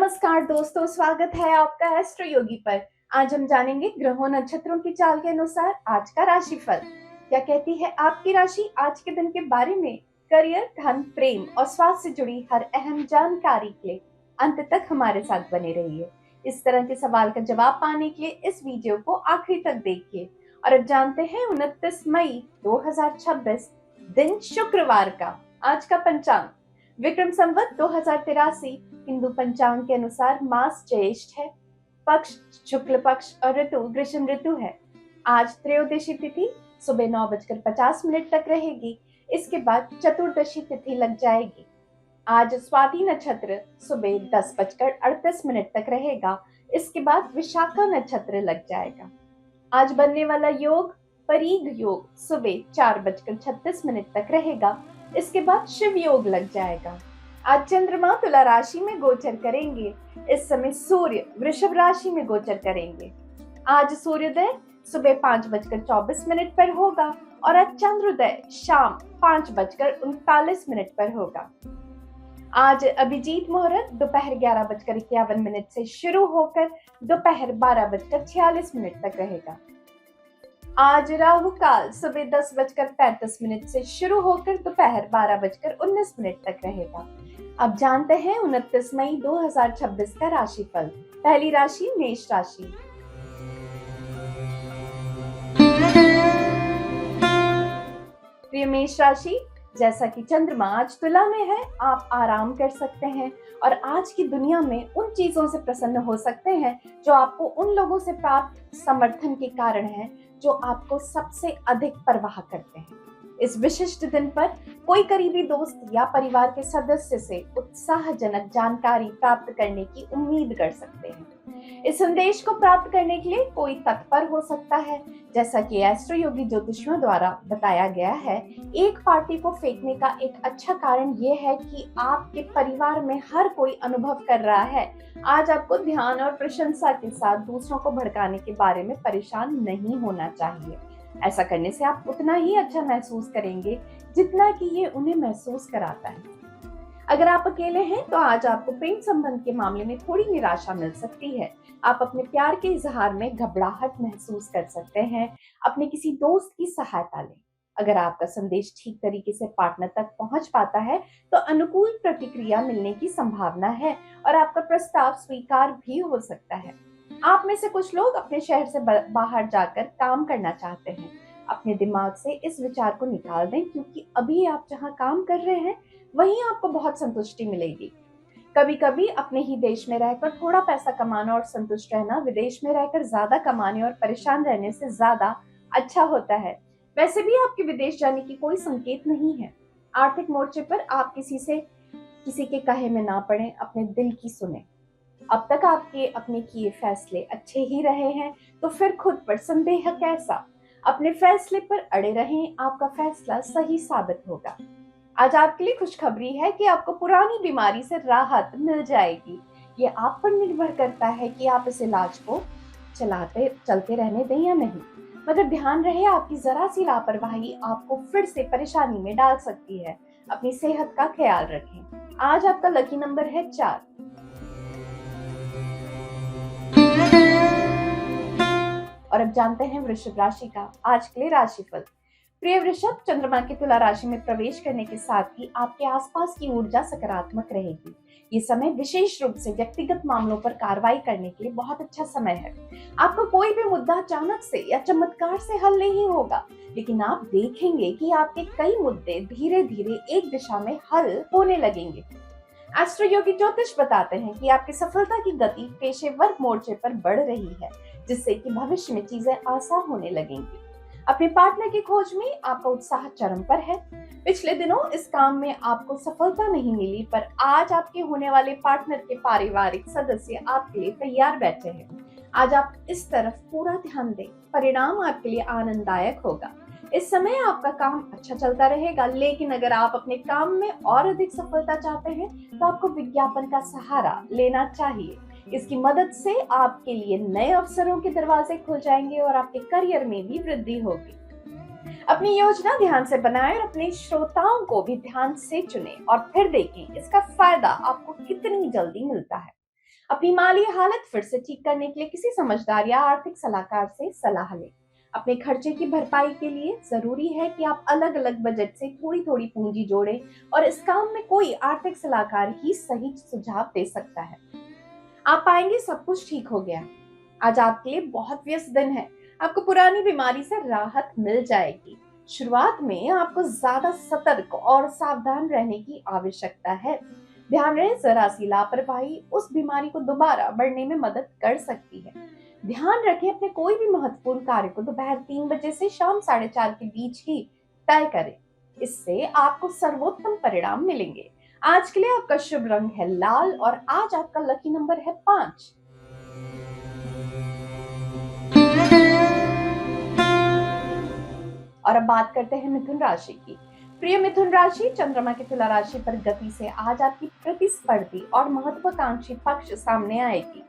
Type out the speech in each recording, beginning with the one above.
नमस्कार दोस्तों, स्वागत है आपका एस्ट्रो योगी पर। आज हम जानेंगे ग्रहों नक्षत्रों की चाल के अनुसार आज का राशिफल। क्या कहती है आपकी राशि आज के दिन के बारे में। करियर, धन, प्रेम और स्वास्थ्य से जुड़ी हर अहम जानकारी के लिए अंत तक हमारे साथ बने रहिए। इस तरह के सवाल का जवाब पाने के लिए इस वीडियो को आखिरी तक देखिए। और अब जानते हैं 29 मई 2026 दिन शुक्रवार का आज का पंचांग। विक्रम संवत 2083 हिंदू पंचांग के अनुसार मास ज्येष्ठ है, पक्ष शुक्ल पक्ष और ऋतु ग्रीष्म ऋतु है। आज त्रयोदशी तिथि सुबह 9:50 तक रहेगी। इसके बाद चतुर्दशी तिथि लग जाएगी। आज स्वाति नक्षत्र सुबह 10:38 तक रहेगा। इसके बाद विशाखा नक्षत्र लग जाएगा। आज बनने वाला योग परीघ योग सुबह 4:36 तक रहेगा। इसके बाद शिव योग लग जाएगा। आज चंद्रमा तुला राशि में गोचर करेंगे। इस समय सूर्य वृषभ राशि में गोचर करेंगे। आज सूर्योदय सुबह 5:24 पर होगा और आज चंद्रोदय शाम 5:39 पर होगा। आज अभिजीत मुहूर्त दोपहर 11:51 से शुरू होकर दोपहर 12:46 तक रहेगा। आज राहु काल सुबह 10:35 से शुरू होकर दोपहर 12:19 तक रहेगा। अब जानते हैं 29 मई 2026 का राशिफल। पहली राशि मेष राशि। प्रिय मेष राशि, जैसा कि चंद्रमा आज तुला में है, आप आराम कर सकते हैं और आज की दुनिया में उन चीजों से प्रसन्न हो सकते हैं जो आपको उन लोगों से प्राप्त समर्थन के कारण है जो आपको सबसे अधिक परवाह करते हैं। इस विशिष्ट दिन पर कोई करीबी दोस्त या परिवार के सदस्य से उत्साहजनक जानकारी प्राप्त करने की उम्मीद कर सकते हैं। इस संदेश को प्राप्त करने के लिए कोई तत्पर हो सकता है। जैसा कि एस्ट्रो योगी ज्योतिषियों द्वारा बताया गया है, एक पार्टी को फेंकने का एक अच्छा कारण यह है कि आपके परिवार में हर कोई अनुभव कर रहा है। आज आपको ध्यान और प्रशंसा के साथ दूसरों को भड़काने के बारे में परेशान नहीं होना चाहिए। ऐसा करने से आप उतना ही अच्छा महसूस करेंगे जितना कि ये उन्हें महसूस कराता है। अगर आप अकेले हैं तो आज आपको प्रेम संबंध के मामले में थोड़ी निराशा मिल सकती है। आप अपने प्यार के इजहार में घबराहट महसूस कर सकते हैं। अपने किसी दोस्त की सहायता लें। अगर आपका संदेश ठीक तरीके से पार्टनर तक पहुंच पाता है तो अनुकूल प्रतिक्रिया मिलने की संभावना है और आपका प्रस्ताव स्वीकार भी हो सकता है। आप में से कुछ लोग अपने शहर से बाहर जाकर काम करना चाहते हैं। अपने दिमाग से इस विचार को निकाल दें, क्योंकि अभी आप जहां काम कर रहे हैं वहीं आपको बहुत संतुष्टि मिलेगी। कभी कभी अपने ही देश में रहकर थोड़ा पैसा कमाना और संतुष्ट रहना विदेश में रहकर ज्यादा कमाने और परेशान रहने से ज्यादा अच्छा होता है। वैसे भी आपके विदेश जाने की कोई संकेत नहीं है। आर्थिक मोर्चे पर आप किसी के कहे में ना पड़े, अपने दिल की सुने। अब तक आपके अपने किए फैसले अच्छे ही रहे हैं तो फिर खुद पर संदेह कैसा। अपने फैसले पर अड़े रहें, आपका फैसला सही साबित होगा। आज आपके लिए खुशखबरी है कि आपको पुरानी बीमारी से राहत मिल जाएगी। ये आप पर निर्भर करता है कि आप इस इलाज को चलते रहने दें या नहीं। मगर ध्यान रहे, आपकी जरा सी लापरवाही आपको फिर से परेशानी में डाल सकती है। अपनी सेहत का ख्याल रखें। आज आपका लकी नंबर है 4। और अब जानते हैं वृषभ राशि का आज के लिए राशिफल। प्रिय वृषभ, चंद्रमा के तुला राशि में प्रवेश करने के साथ ही आपके आसपास की ऊर्जा सकारात्मक रहेगी। ये समय विशेष रूप से व्यक्तिगत मामलों पर कार्रवाई करने के लिए बहुत अच्छा समय है। आपका कोई भी मुद्दा अचानक से या चमत्कार से हल नहीं होगा, लेकिन आप देखेंगे कि आपके कई मुद्दे धीरे धीरे एक दिशा में हल होने लगेंगे। एस्ट्रो योगी ज्योतिष बताते हैं कि आपकी सफलता की गति पेशेवर मोर्चे पर बढ़ रही है, जिससे कि भविष्य में चीजें आसान होने लगेंगी। अपने पार्टनर की खोज में आपका उत्साह चरम पर है। पिछले दिनों इस काम में आपको सफलता नहीं मिली, पर आज आपके होने वाले पार्टनर के पारिवारिक सदस्य आपके लिए तैयार बैठे हैं। आज आप इस तरफ पूरा ध्यान दें, परिणाम आपके लिए आनंददायक होगा। इस समय आपका काम अच्छा चलता रहेगा, लेकिन अगर आप अपने काम में और अधिक सफलता चाहते हैं तो आपको विज्ञापन का सहारा लेना चाहिए। इसकी मदद से आपके लिए नए अवसरों के दरवाजे खुल जाएंगे और आपके करियर में भी वृद्धि होगी। अपनी योजना ध्यान से बनाएं और अपने श्रोताओं को भी ध्यान से चुनें और फिर देखें इसका फायदा आपको कितनी जल्दी मिलता है। अपनी माली हालत फिर से ठीक करने के लिए किसी समझदार या आर्थिक सलाहकार से सलाह लें। अपने खर्चे की भरपाई के लिए जरूरी है कि आप अलग अलग बजट से थोड़ी थोड़ी पूंजी जोड़ें और इस काम में कोई आर्थिक सलाहकार ही सही सुझाव दे सकता है। आप पाएंगे सब कुछ ठीक हो गया। आज आपके लिए बहुत व्यस्त दिन है। आपको पुरानी बीमारी से राहत मिल जाएगी। शुरुआत में आपको ज्यादा सतर्क और सावधान रहने की आवश्यकता है। ध्यान रहे, जरा सी लापरवाही उस बीमारी को दोबारा बढ़ने में मदद कर सकती है। ध्यान रखें, अपने कोई भी महत्वपूर्ण कार्य को दोपहर 3 बजे से शाम 4:30 के बीच ही तय करें। इससे आपको सर्वोत्तम परिणाम मिलेंगे। आज के लिए आपका शुभ रंग है लाल और आज आपका लकी नंबर है 5। और अब बात करते हैं मिथुन राशि की। प्रिय मिथुन राशि, चंद्रमा की तुला राशि पर गति से आज आपकी प्रतिस्पर्धी और महत्वाकांक्षी पक्ष सामने आएगी।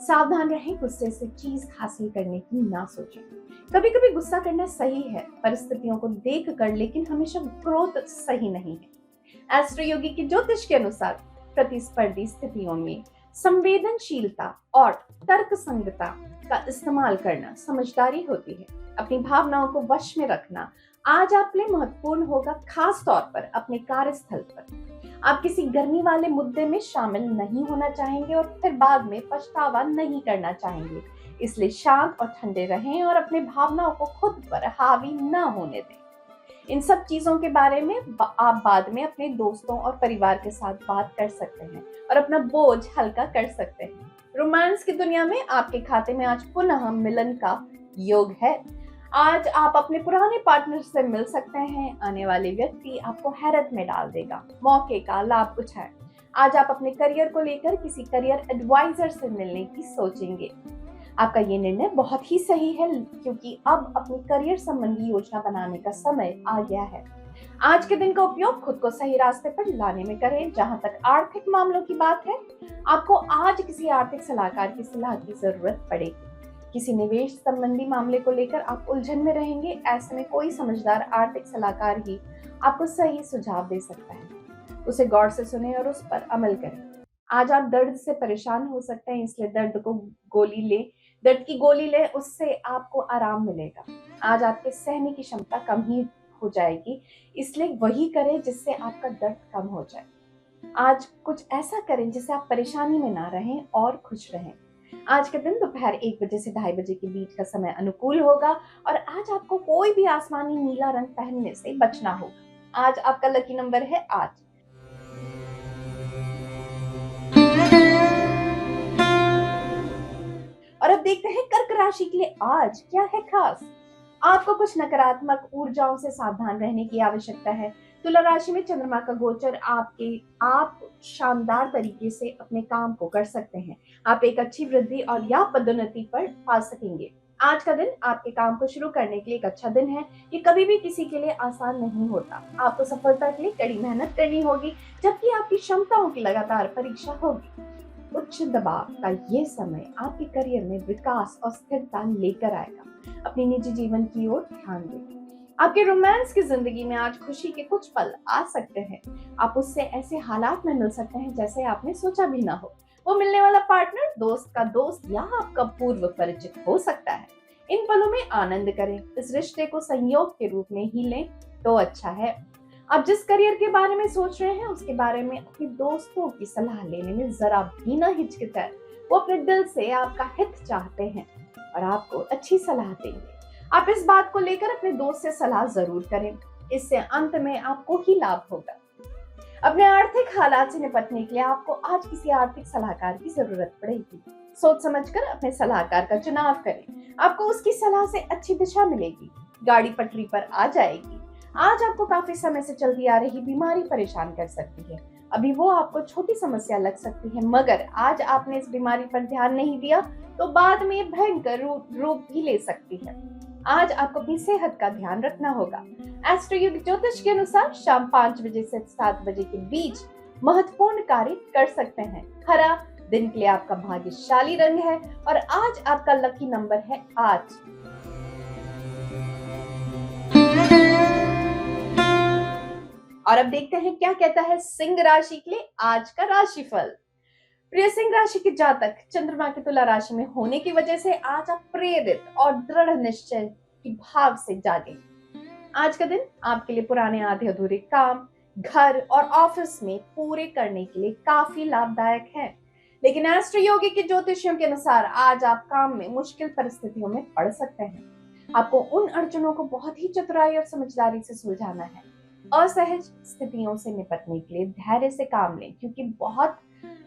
सावधान रहें, गुस्से से चीज हासिल करने की ना सोचें। कभी कभी गुस्सा करना सही है परिस्थितियों को देख कर, लेकिन हमेशा क्रोध सही नहीं है। एस्ट्रो योगी की ज्योतिष के अनुसार प्रतिस्पर्धी स्थितियों में संवेदनशीलता और तर्क संगता का इस्तेमाल करना समझदारी होती है। अपनी भावनाओं को वश में रखना आज आपके लिए महत्वपूर्ण होगा, खास तौर पर अपने कार्यस्थल पर। आप किसी गर्मी वाले मुद्दे में शामिल नहीं होना चाहेंगे और फिर बाद में पछतावा नहीं करना चाहेंगे। इसलिए शांत और ठंडे रहें और अपने भावनाओं को खुद पर हावी न होने दें। इन सब चीजों के बारे में आप बाद में अपने दोस्तों और परिवार के साथ बात कर सकते हैं और अपना बोझ हल्का कर सकते हैं। रोमांस की दुनिया में आपके खाते में आज पुनः मिलन का योग है। आज आप अपने पुराने पार्टनर से मिल सकते हैं। आने वाले व्यक्ति आपको हैरत में डाल देगा। मौके का लाभ उठाएं। आज आप अपने करियर को लेकर किसी करियर एडवाइजर से मिलने की सोचेंगे। आपका ये निर्णय बहुत ही सही है, क्योंकि अब अपनी करियर संबंधी योजना बनाने का समय आ गया है। आज के दिन का उपयोग खुद को सही रास्ते पर लाने में करें। जहां तक आर्थिक मामलों की बात है, आपको आज किसी आर्थिक सलाहकार की सलाह की जरूरत पड़ेगी। किसी निवेश संबंधी मामले को लेकर आप उलझन में रहेंगे। ऐसे में कोई समझदार आर्थिक सलाहकार ही आपको सही सुझाव दे सकता है। उसे गौर से सुने और उस पर अमल करें। आज आप दर्द से परेशान हो सकते हैं, इसलिए दर्द की गोली ले, उससे आपको आराम मिलेगा। आज आपके सहने की क्षमता कम ही हो जाएगी, इसलिए वही करें जिससे आपका दर्द कम हो जाए। आज कुछ ऐसा करें जिससे आप परेशानी में ना रहें और खुश रहें। आज के दिन दोपहर 1 बजे से 2:30 बजे के बीच का समय अनुकूल होगा और आज आपको कोई भी आसमानी नीला रंग पहनने से बचना होगा। आज आपका लकी नंबर है 8। और अब देखते हैं कर्क राशि के लिए आज क्या है खास। आपको कुछ नकारात्मक ऊर्जाओं से सावधान रहने की आवश्यकता है। तुला राशि में चंद्रमा का गोचर आप शानदार तरीके से अपने काम को कर सकते हैं। आप एक अच्छी वृद्धि और या पदोन्नति पर पा सकेंगे। आज का दिन आपके काम को शुरू करने के लिए एक अच्छा दिन है। ये कभी भी किसी के लिए आसान नहीं होता। आपको सफलता के लिए कड़ी मेहनत करनी होगी, जबकि आपकी क्षमताओं की लगातार परीक्षा होगी। उच्च दबाव का ये समय आपके करियर में विकास और स्थिरता लेकर आएगा। अपनी निजी जीवन की ओर ध्यान दें। आपके रोमांस की जिंदगी में आज खुशी के कुछ पल आ सकते हैं। आप उससे ऐसे हालात में मिल सकते हैं जैसे आपने सोचा भी ना हो। वो मिलने वाला पार्टनर दोस्त का दोस्त या आपका पूर्व परिचित हो सकता है। इन पलों में आनंद करें। इस रिश्ते को संयोग के रूप में ही लें तो अच्छा है। आप जिस करियर के बारे में सोच रहे हैं उसके बारे में अपने दोस्तों की सलाह लेने में जरा भी ना हिचकिचाएं। वो अपने दिल से आपका हित चाहते हैं और आपको अच्छी सलाह देंगे। आप इस बात को लेकर अपने दोस्त से सलाह जरूर करें। इससे अंत में आपको ही लाभ होगा। अपने आर्थिक हालात से निपटने के लिए आपको आज किसी आर्थिक सलाहकार की जरूरत पड़ेगी। सोच समझकर अपने सलाहकार का चुनाव करें। आपको उसकी सलाह से अच्छी दिशा मिलेगी। गाड़ी पटरी पर आ जाएगी। आज आपको काफी समय से चलती आ रही बीमारी परेशान कर सकती है। अभी वो आपको छोटी समस्या लग सकती है, मगर आज आपने इस बीमारी पर ध्यान नहीं दिया तो बाद में भयंकर रूप भी ले सकती है। आज आपको अपनी सेहत का ध्यान रखना होगा। एस्ट्रो युग ज्योतिष के अनुसार शाम 5 बजे से 7 बजे के बीच महत्वपूर्ण कार्य कर सकते हैं। हरा दिन के लिए आपका भाग्यशाली रंग है और आज आपका लकी नंबर है 8। और अब देखते हैं क्या कहता है सिंह राशि के लिए आज का राशिफल। प्रिय सिंह राशि के जातक चंद्रमा की तुला राशि में होने की वजह से आज आप प्रेरित और दृढ़ निश्चय की भाव से जागे। आज का दिन आपके लिए पुराने आधे अधूरे काम घर और ऑफिस में पूरे करने के लिए काफी लाभदायक है। लेकिन एस्ट्रो योगी के ज्योतिषियों के अनुसार आज आप काम में मुश्किल परिस्थितियों में पड़ सकते हैं। आपको उन अड़चनों को बहुत ही चतुराई और समझदारी से सुलझाना है। असहज स्थितियों से निपटने के लिए धैर्य से काम लें, क्योंकि बहुत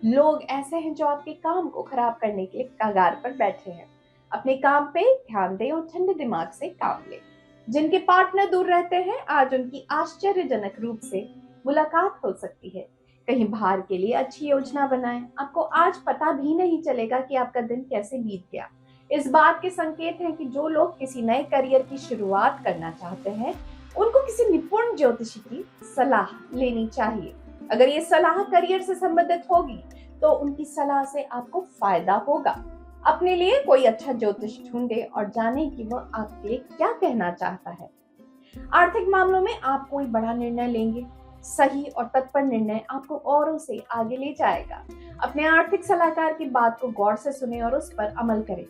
लोग ऐसे हैं जो आपके काम को खराब करने के लिए कगार पर बैठे हैं। अपने काम पे ध्यान दें और ठंडे दिमाग से काम लें। जिनके पार्टनर दूर रहते हैं, आज उनकी आश्चर्यजनक रूप से मुलाकात हो सकती है। कहीं बाहर के लिए अच्छी योजना बनाएं। आपको आज पता भी नहीं चलेगा कि आपका दिन कैसे बीत गया। इस बात के संकेत हैं कि जो लोग किसी नए करियर की शुरुआत करना चाहते हैं, उनको किसी निपुण ज्योतिषी की सलाह लेनी चाहिए। अगर ये सलाह करियर से संबंधित होगी तो उनकी सलाह से आपको फायदा होगा। अपने लिए कोई अच्छा ज्योतिष ढूंढे और जाने कि वह आपके लिए क्या कहना चाहता है। आर्थिक मामलों में आप कोई बड़ा निर्णय लेंगे। सही और तत्पर निर्णय आपको औरों से आगे ले जाएगा। अपने आर्थिक सलाहकार की बात को गौर से सुने और उस पर अमल करें।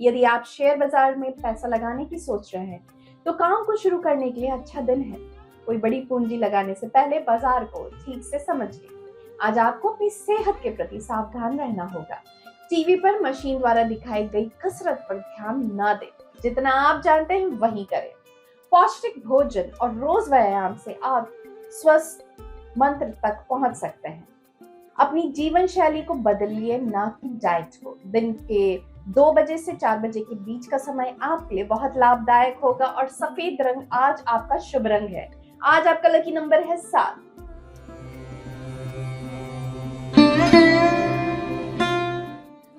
यदि आप शेयर बाजार में पैसा लगाने की सोच रहे हैं तो काम को शुरू करने के लिए अच्छा दिन है। कोई बड़ी पूंजी लगाने से पहले बाजार को ठीक से समझ लें। आज आपको अपनी सेहत के प्रति सावधान रहना होगा। टीवी पर मशीन द्वारा दिखाई गई कसरत पर ध्यान न दें। जितना आप जानते हैं वही करें। पौष्टिक भोजन और रोज व्यायाम से आप स्वस्थ मंत्र तक पहुंच सकते हैं। अपनी जीवन शैली को बदलिए, ना कि डाइट को। दिन के 2 बजे से 4 बजे के बीच का समय आपके लिए बहुत लाभदायक होगा और सफेद रंग आज आपका शुभ रंग है। आज आपका लकी नंबर है 7।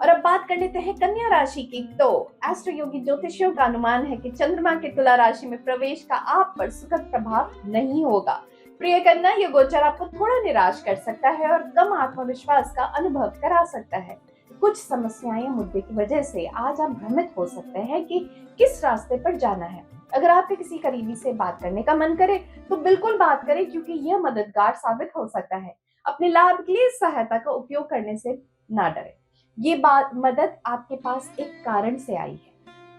और अब बात कर लेते हैं कन्या राशि की। तो एस्ट्रो योगी ज्योतिषियों का अनुमान है कि चंद्रमा के तुला राशि में प्रवेश का आप पर सुखद प्रभाव नहीं होगा। प्रिय कन्या, ये गोचर आपको थोड़ा निराश कर सकता है और कम आत्मविश्वास का अनुभव करा सकता है। कुछ समस्याएं मुद्दे की वजह से आज आप भ्रमित हो सकते हैं कि किस रास्ते पर जाना है। अगर आपके किसी करीबी से बात करने का मन करे तो बिल्कुल बात करें, क्योंकि यह मददगार साबित हो सकता है। अपने लाभ के लिए सहायता का उपयोग करने से ना डरें। ये बात मदद आपके पास एक कारण से आई है।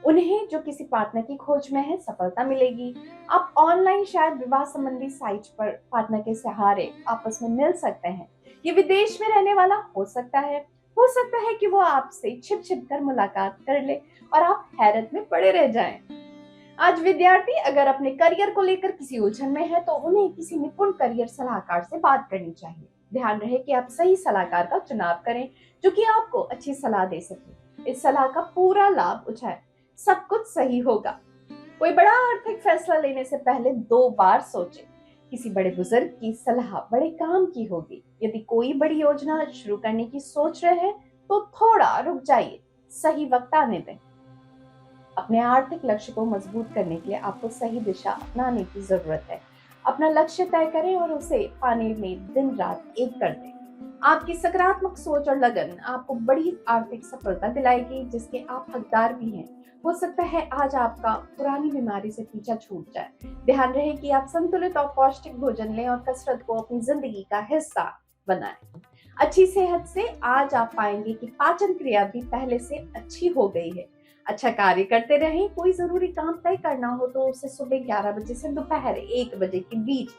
उन्हें जो किसी पार्टनर की खोज में है, सफलता मिलेगी। आप ऑनलाइन शायद विवाह संबंधी साइट पर पार्टनर के सहारे आपस में मिल सकते हैं। ये विदेश में रहने वाला हो सकता है कि वो आपसे छिप छिप कर मुलाकात कर ले और आप हैरत में पड़े रह जाएं। आज विद्यार्थी अगर अपने करियर को लेकर किसी उलझन में है तो उन्हें किसी निपुण करियर सलाहकार से बात करनी चाहिए। ध्यान रहे कि आप सही सलाहकार का चुनाव करें जो कि आपको अच्छी सलाह दे सके। इस सलाह का पूरा लाभ उठाएं, सब कुछ सही होगा। कोई बड़ा आर्थिक फैसला लेने से पहले 2 बार सोचें। किसी बड़े बुजुर्ग की सलाह बड़े काम की होगी। यदि कोई बड़ी योजना शुरू करने की सोच रहे हैं तो थोड़ा रुक जाइए, सही वक्त आने दें। अपने आर्थिक लक्ष्य को मजबूत करने के लिए आपको सही दिशा अपनाने की जरूरत है। अपना लक्ष्य तय करें और उसे पाने में दिन रात एक कर दें। आपकी सकारात्मक सोच और लगन आपको बड़ी आर्थिक सफलता दिलाएगी, जिसके आप हकदार भी हैं। हो सकता है आज आपका पुरानी बीमारी से पीछा छूट जाए। ध्यान रहे कि आप संतुलित और पौष्टिक भोजन लें और कसरत को अपनी जिंदगी का हिस्सा बनाएं। अच्छी सेहत से आज आप पाएंगे कि पाचन क्रिया भी पहले से अच्छी हो गई है। अच्छा कार्य करते रहें। कोई जरूरी काम तय करना हो तो उसे सुबह 11 बजे से दोपहर 1 बजे के बीच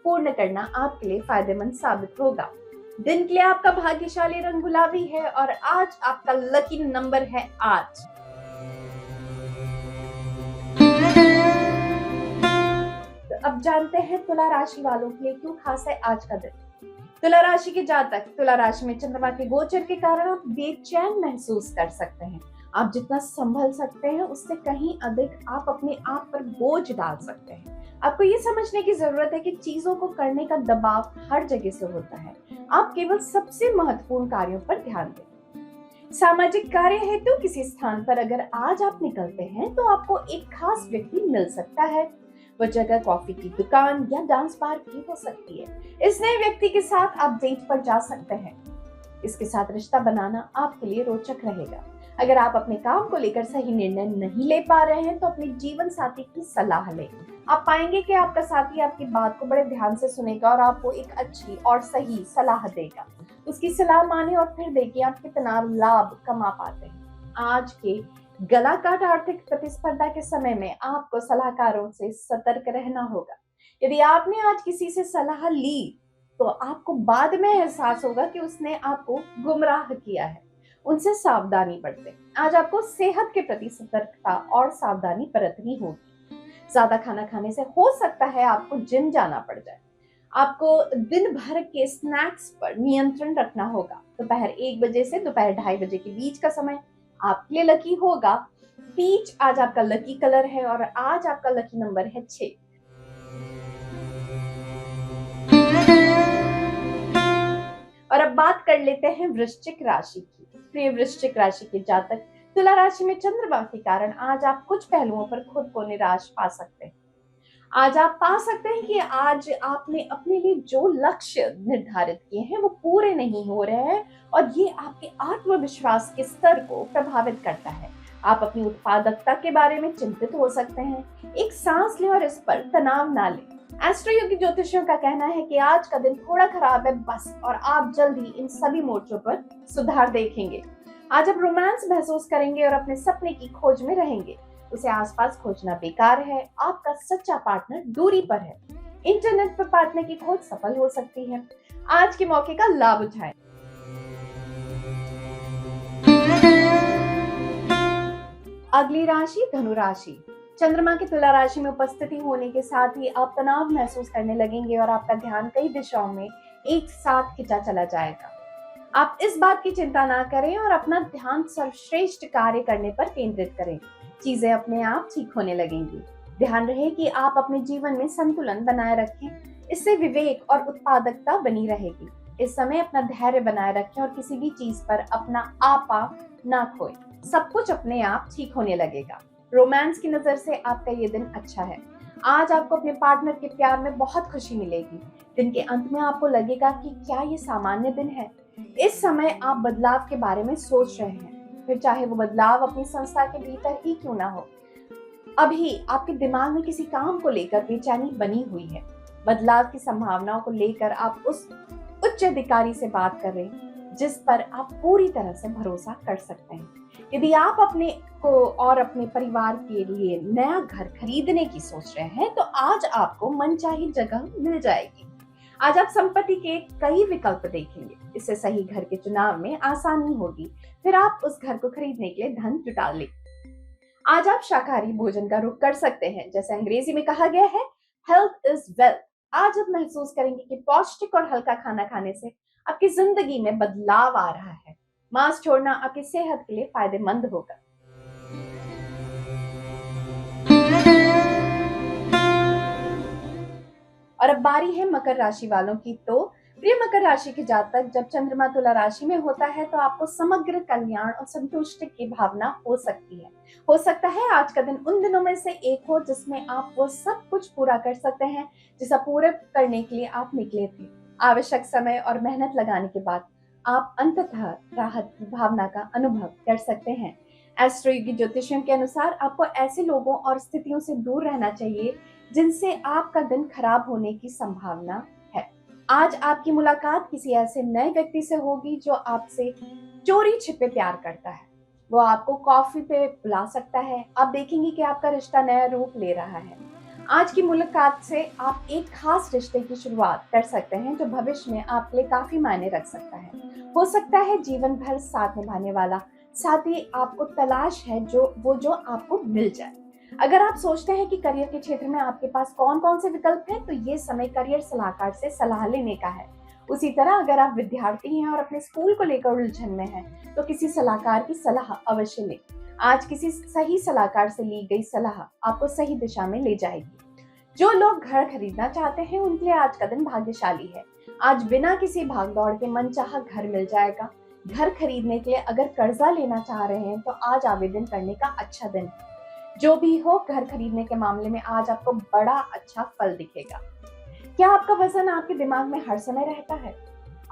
पूर्ण करना आपके लिए फायदेमंद साबित होगा। दिन के लिए आपका भाग्यशाली रंग गुलाबी है और आज आपका लकी नंबर है 8। तो अब जानते हैं तुला राशि वालों के लिए क्यों खास है आज का दिन। तुला राशि के जातक तुला राशि में चंद्रमा के गोचर के कारण आप बेचैन महसूस कर सकते हैं। आप जितना संभल सकते हैं उससे कहीं अधिक आप अपने आप पर बोझ डाल सकते हैं। आपको ये समझने की जरूरत है कि चीजों को करने का दबाव हर जगह से होता है। आप केवल सबसे महत्वपूर्ण कार्यों पर ध्यान दें। सामाजिक कार्य हेतु तो किसी स्थान पर अगर आज आप निकलते हैं तो आपको एक खास व्यक्ति मिल सकता है। वह जगह कॉफी की दुकान या डांस बार भी हो सकती है। इस नए व्यक्ति के साथ आप डेट पर जा सकते हैं। इसके साथ रिश्ता बनाना आपके लिए रोचक रहेगा। अगर आप अपने काम को लेकर सही निर्णय नहीं ले पा रहे हैं तो अपने जीवन साथी की सलाह लें। आप पाएंगे कि आपका साथी आपकी बात को बड़े ध्यान से सुनेगा और आपको एक अच्छी और सही सलाह देगा। उसकी सलाह माने और फिर देखिए आप कितना लाभ कमा पाते हैं। आज के गला काट आर्थिक प्रतिस्पर्धा के समय में आपको सलाहकारों से सतर्क रहना होगा। यदि आपने आज किसी से सलाह ली तो आपको बाद में एहसास होगा कि उसने आपको गुमराह किया है। उनसे सावधानी बरतें। आज आपको सेहत के प्रति सतर्कता और सावधानी बरतनी होगी। ज्यादा खाना खाने से हो सकता है आपको जिम जाना पड़ जाए। आपको दिन भर के स्नैक्स पर नियंत्रण रखना होगा। दोपहर 1 बजे से दोपहर 2:30 बजे के बीच का समय आपके लिए लकी होगा। पीच आज आपका लकी कलर है और आज आपका लकी नंबर है 6। और अब बात कर लेते हैं वृश्चिक राशि की। प्रिय वृश्चिक राशि के जातक, तुला राशि में चंद्रमा के कारण आज आप कुछ पहलुओं पर खुद को निराश पा सकते हैं। आज आप पा सकते हैं कि आज आपने अपने लिए जो लक्ष्य निर्धारित किए हैं वो पूरे नहीं हो रहे हैं और ये आपके आत्मविश्वास के स्तर को प्रभावित करता है। आप अपनी उत्पादकता के बारे में चिंतित हो सकते हैं। एक सांस लें और इस पर तनाव ना लें। एस्ट्रो योगी ज्योतिषियों का कहना है कि आज का दिन थोड़ा खराब है बस, और आप जल्द ही इन सभी मोर्चों पर सुधार देखेंगे। आज आप रोमांस महसूस करेंगे और अपने सपने की खोज में रहेंगे। उसे आसपास खोजना बेकार है। आपका सच्चा पार्टनर दूरी पर है। इंटरनेट पर पार्टनर की खोज सफल हो सकती है। आज के मौके का लाभ उठाएं। अगली राशि धनु राशि। चंद्रमा की तुला राशि में उपस्थिति होने के साथ ही आप तनाव महसूस करने लगेंगे और आपका ध्यान कई दिशाओं में एक साथ खिंचा चला जाएगा। आप इस बात की चिंता ना करें और अपना ध्यान सर्वश्रेष्ठ कार्य करने पर केंद्रित करें। चीजें अपने आप ठीक होने लगेंगी। ध्यान रहे कि आप अपने जीवन में संतुलन बनाए रखें। इससे विवेक और उत्पादकता बनी रहेगी। इस समय अपना धैर्य बनाए रखें और किसी भी चीज पर अपना आपा ना खोएं। सब कुछ अपने आप ठीक होने लगेगा। रोमांस की नजर से आपका ये दिन अच्छा है। आज आपको अपने पार्टनर के प्यार में बहुत खुशी मिलेगी। दिन के अंत में आपको लगेगा कि क्या ये सामान्य दिन है। इस समय आप बदलाव के बारे में सोच रहे हैं, फिर चाहे वो बदलाव अपनी संस्था के भीतर ही क्यों ना हो। अभी आपके दिमाग में किसी काम को लेकर बेचैनी बनी हुई है। बदलाव की संभावनाओं को लेकर आप उस उच्च अधिकारी से बात कर रहे हैं जिस पर आप पूरी तरह से भरोसा कर सकते हैं। यदि आप अपने को और अपने परिवार के लिए नया घर खरीदने की सोच रहे हैं तो आज आपको मनचाही जगह मिल जाएगी। आज आप संपत्ति के कई विकल्प देखेंगे। इससे सही घर के चुनाव में आसानी होगी। फिर आप उस घर को खरीदने के लिए धन जुटा लें। आज आप शाकाहारी भोजन का रुख कर सकते हैं। जैसे अंग्रेजी में कहा गया है, हेल्थ इज वेल्थ। आज आप महसूस करेंगे कि पौष्टिक और हल्का खाना खाने से आपकी जिंदगी में बदलाव आ रहा है। मांस छोड़ना आपकी सेहत के लिए फायदेमंद होगा। और अब बारी है मकर राशि वालों की। तो प्रिय मकर राशि के जातक, जब चंद्रमा तुला राशि में होता है तो आपको समग्र कल्याण और संतुष्टि की भावना हो सकती है। हो सकता है आज का दिन उन दिनों में से एक हो जिसमें आप वो सब कुछ पूरा कर सकते हैं जिसे पूरा करने के लिए आप निकले थे। आवश्यक समय और मेहनत लगाने के बाद आप अंततः राहत की भावना का अनुभव कर सकते हैं। एस्ट्रो योगी ज्योतिषियों के अनुसार आपको ऐसे लोगों और स्थितियों से दूर रहना चाहिए जिनसे आपका दिन खराब होने की संभावना है। आज आपकी मुलाकात किसी ऐसे नए व्यक्ति से होगी जो आपसे चोरी छिपे प्यार करता है। वो आपको कॉफी पे बुला सकता है। आप देखेंगे कि आपका रिश्ता नया रूप ले रहा है। आज की मुलाकात से आप एक खास रिश्ते की शुरुआत कर सकते हैं जो भविष्य में आपके लिए काफी मायने रख सकता है। हो सकता है जीवन भर साथ निभाने वाला साथी आपको तलाश है जो आपको मिल जाए। अगर आप सोचते हैं कि करियर के क्षेत्र में आपके पास कौन कौन से विकल्प हैं, तो ये समय करियर सलाहकार से सलाह लेने का है। उसी तरह अगर आप विद्यार्थी हैं और अपने स्कूल को लेकर उलझन में हैं, तो किसी सलाहकार की सलाह अवश्य लें। आज किसी सही सलाहकार से ली गई सलाह आपको सही दिशा में ले जाएगी। जो लोग घर खरीदना चाहते हैं उनके लिए आज का दिन भाग्यशाली है। आज बिना किसी भागदौड़ के मनचाहा घर मिल जाएगा। घर खरीदने के लिए अगर कर्जा लेना चाह रहे हैं तो आज आवेदन करने का अच्छा दिन है। जो भी हो, घर खरीदने के मामले में आज आपको बड़ा अच्छा फल दिखेगा। क्या आपका वजन आपके दिमाग में हर समय रहता है?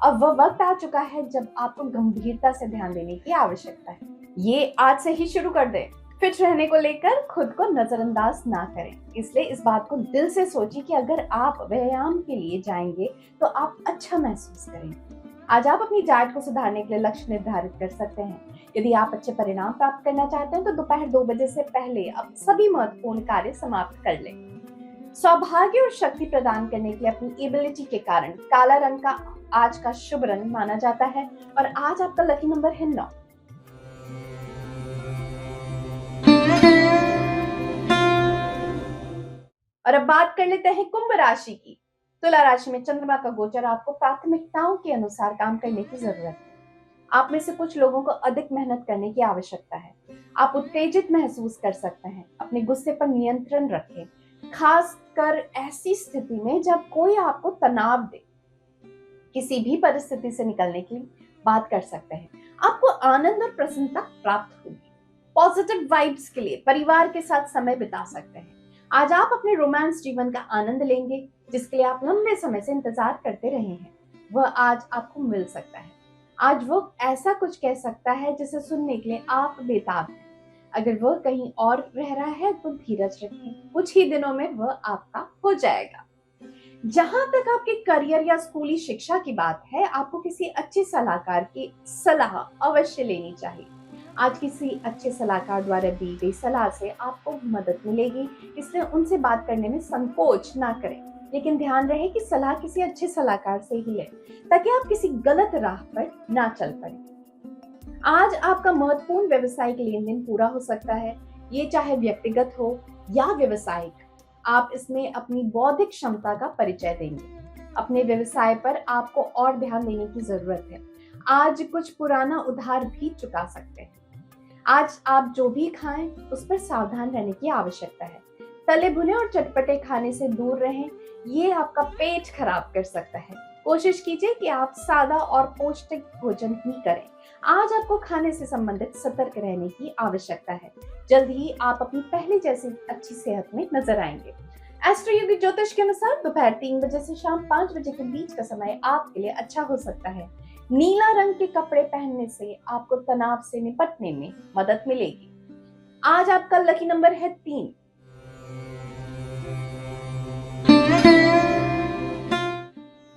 अब वह वक्त आ चुका है जब आपको गंभीरता से ध्यान देने की आवश्यकता है। ये आज से ही शुरू कर दें। फिट रहने को लेकर खुद को नजरअंदाज ना करें। इसलिए इस बात को दिल से सोचिए कि अगर आप व्यायाम के लिए जाएंगे तो आप अच्छा महसूस करेंगे। आज आप अपनी डाइट को सुधारने के लिए लक्ष्य निर्धारित कर सकते हैं। यदि आप अच्छे परिणाम प्राप्त करना चाहते हैं तो दोपहर 2 बजे से पहले अब सभी महत्वपूर्ण कार्य समाप्त कर लें। सौभाग्य और शक्ति प्रदान करने के लिए अपनी एबिलिटी के कारण काला रंग का आज का शुभ रंग माना जाता है और आज आपका लकी नंबर है 9। और अब बात कर लेते हैं कुंभ राशि की। तुला राशि में चंद्रमा का गोचर आपको प्राथमिकताओं के अनुसार काम करने की जरूरत है। आप में से कुछ लोगों को अधिक मेहनत करने की आवश्यकता है। आप उत्तेजित महसूस कर सकते हैं। अपने गुस्से पर नियंत्रण रखें, खासकर ऐसी स्थिति में जब कोई आपको तनाव दे। किसी भी परिस्थिति से निकलने की बात कर सकते हैं। आपको आनंद और प्रसन्नता प्राप्त होगी। पॉजिटिव वाइब्स के लिए परिवार के साथ समय बिता सकते हैं। आज आप अपने रोमांस जीवन का आनंद लेंगे, जिसके लिए आप लंबे समय से इंतजार करते रहे हैं। वह आज आपको मिल सकता है। आज वो ऐसा कुछ कह सकता है जिसे सुनने के लिए आप बेताब हैं। अगर वह कहीं और रह रहा है तो धीरज रखें, कुछ ही दिनों में वह आपका हो जाएगा। जहां तक आपके करियर या स्कूली शिक्षा की बात है, आपको किसी अच्छे सलाहकार की सलाह अवश्य लेनी चाहिए। आज किसी अच्छे सलाहकार द्वारा दी गई सलाह से आपको मदद मिलेगी, इसलिए उनसे बात करने में संकोच ना करें। लेकिन ध्यान रहे कि सलाह किसी अच्छे सलाहकार से ही लें, ताकि आप किसी गलत राह पर ना चल पड़े। आज आपका महत्वपूर्ण व्यवसायिक लेन देन पूरा हो सकता है, ये चाहे व्यक्तिगत हो या व्यवसायिक। आप इसमें अपनी बौद्धिक क्षमता का परिचय देंगे। अपने व्यवसाय पर आपको और ध्यान देने की जरूरत है। आज कुछ पुराना उधार भी चुका सकते हैं। आज आप जो भी खाएं उस पर सावधान रहने की आवश्यकता है। तले भुने और चटपटे खाने से दूर रहें, ये आपका पेट खराब कर सकता है। कोशिश कीजिए कि आप सादा और पौष्टिक भोजन ही करें। आज आपको खाने से संबंधित सतर्क रहने की आवश्यकता है। जल्द ही आप अपनी पहले जैसी अच्छी सेहत में नजर आएंगे। एस्ट्रो योगी ज्योतिष के अनुसार दोपहर 3 बजे से शाम 5 बजे के बीच का समय आपके लिए अच्छा हो सकता है। नीला रंग के कपड़े पहनने से आपको तनाव से निपटने में मदद मिलेगी। आज आपका लकी नंबर है 3।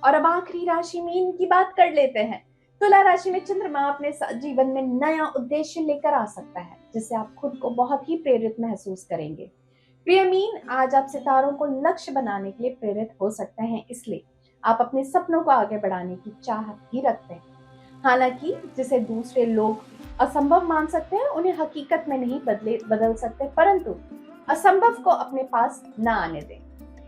और अब आखिरी राशि मीन की बात कर लेते हैं। तुला राशि में चंद्रमा अपने जीवन में नया उद्देश्य लेकर आ सकता है, जिससे आप खुद को बहुत ही प्रेरित महसूस करेंगे। प्रिय मीन, आज आप सितारों को लक्ष्य बनाने के लिए प्रेरित हो सकते हैं, इसलिए आप अपने सपनों को आगे बढ़ाने की चाहत भी रखते हैं। हालांकि जिसे दूसरे लोग असंभव मान सकते हैं, उन्हें हकीकत में नहीं बदल सकते, परंतु असंभव को अपने पास न आने दें।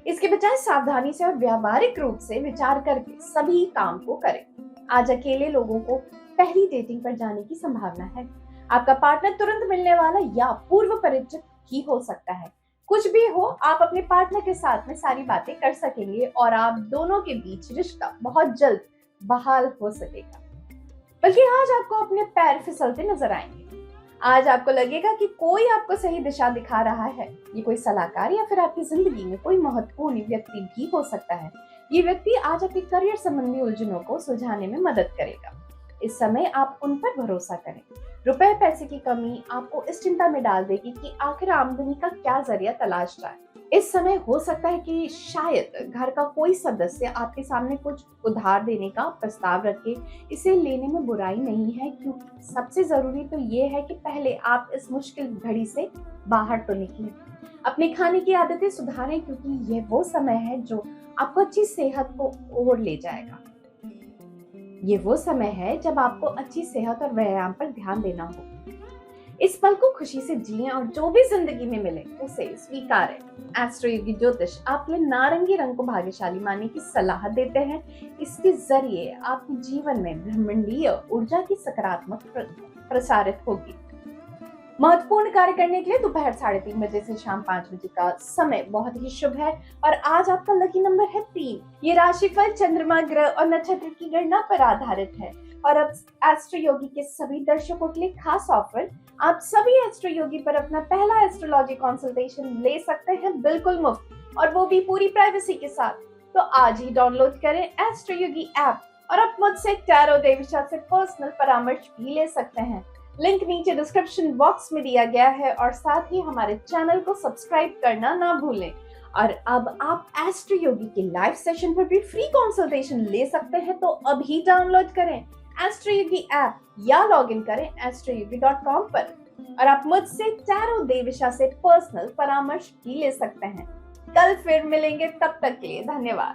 इसके बजाय सावधानी से और व्यावहारिक रूप से विचार करके सभी काम को करें। आज अकेले लोगों को पहली डेटिंग पर जाने की संभावना है। आपका पार्टनर तुरंत मिलने वाला या पूर्व परिचित ही हो सकता है। कुछ भी हो, आप अपने पार्टनर के साथ में सारी बातें कर सकेंगे और आप दोनों के बीच रिश्ता बहुत जल्द बहाल हो सकेगा। बल्कि आज आपको अपने पैर फिसलते नजर आएंगे। आज आपको लगेगा कि कोई आपको सही दिशा दिखा रहा है। ये कोई सलाहकार या फिर आपकी जिंदगी में कोई महत्वपूर्ण व्यक्ति भी हो सकता है। ये व्यक्ति आज आपके करियर संबंधी उलझनों को सुलझाने में मदद करेगा। इस समय आप उन पर भरोसा करें। रुपए पैसे की कमी आपको इस चिंता में डाल देगी कि आखिर आमदनी का क्या जरिया तलाश रहा है। इस समय हो सकता है कि शायद घर का कोई सदस्य आपके सामने कुछ उधार देने का प्रस्ताव रखे। इसे लेने में बुराई नहीं है, क्योंकि सबसे जरूरी तो ये है कि पहले आप इस मुश्किल घड़ी से बाहर तो निकलें। अपने खाने की आदतें सुधारें, क्योंकि यह वो समय है जो आपको अच्छी सेहत को ओर ले जाएगा। ये वो समय है जब आपको अच्छी सेहत और व्यायाम पर ध्यान देना हो। इस पल को खुशी से जिएं और जो भी जिंदगी में मिले उसे स्वीकारें। एस्ट्रो योगी ज्योतिष आपके लिए नारंगी रंग को भाग्यशाली मानने की सलाह देते हैं। इसके जरिए आपके जीवन में ब्रह्मांडीय ऊर्जा की सकारात्मक प्रसारित होगी। महत्वपूर्ण कार्य करने के लिए दोपहर 3:30 बजे से शाम 5 बजे का समय बहुत ही शुभ है और आज आपका लकी नंबर है 3। ये राशिफल चंद्रमा, ग्रह और नक्षत्र की गणना पर आधारित है। और अब एस्ट्रो योगी के सभी दर्शकों के लिए खास ऑफर। आप सभी एस्ट्रो योगी पर अपना पहला एस्ट्रोलॉजी कंसल्टेशन ले सकते हैं बिल्कुल मुफ्त, और वो भी पूरी प्राइवेसी के साथ। तो आज ही डाउनलोड करें एस्ट्रो योगी ऐप और आप मुझसे टैरो देवशा से पर्सनल परामर्श भी ले सकते हैं। लिंक नीचे डिस्क्रिप्शन बॉक्स में दिया गया है और साथ ही हमारे चैनल को सब्सक्राइब करना ना भूलें। और अब आप एस्ट्रो योगी के लाइव सेशन पर भी फ्री कंसल्टेशन ले सकते हैं, तो अभी डाउनलोड करें एस्ट्रो योगी ऐप या लॉग इन करें astroyogi.com पर और आप मुझसे टैरो देविशा से पर्सनल परामर्श भी ले सकते हैं। कल फिर मिलेंगे, तब तक के लिए धन्यवाद।